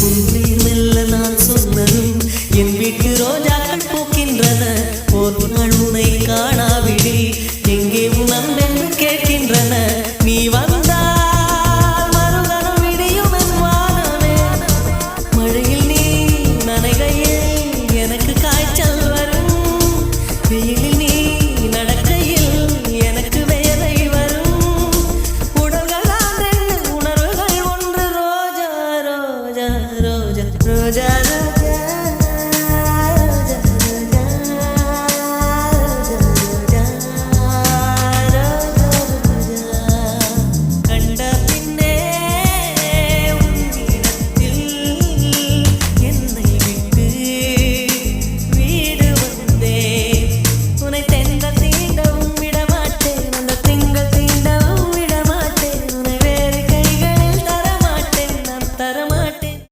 உன்மேல் மெல்ல நான் சொன்னதும் என் வீட்டு ரோஜாக்கள் பூக்கின்றன. ஒரு நாள் உனை காணாவிடில் எங்கே உன் அன்பென்று கேட்கின்றன. நீ வந்தால் மறுகணம் விடியும் என் வானமே. மழையில் நீ நனைகையில் எனக்கு காய்ச்சல் வரும். வெயிலில் நீ நடக்கையில் எனக்கு வேலை வரும். உடல்கள் தான் ரெண்டு, உணர்வுகள் ஒன்று. ரோஜா ரோஜா ரோஜா ரோஜா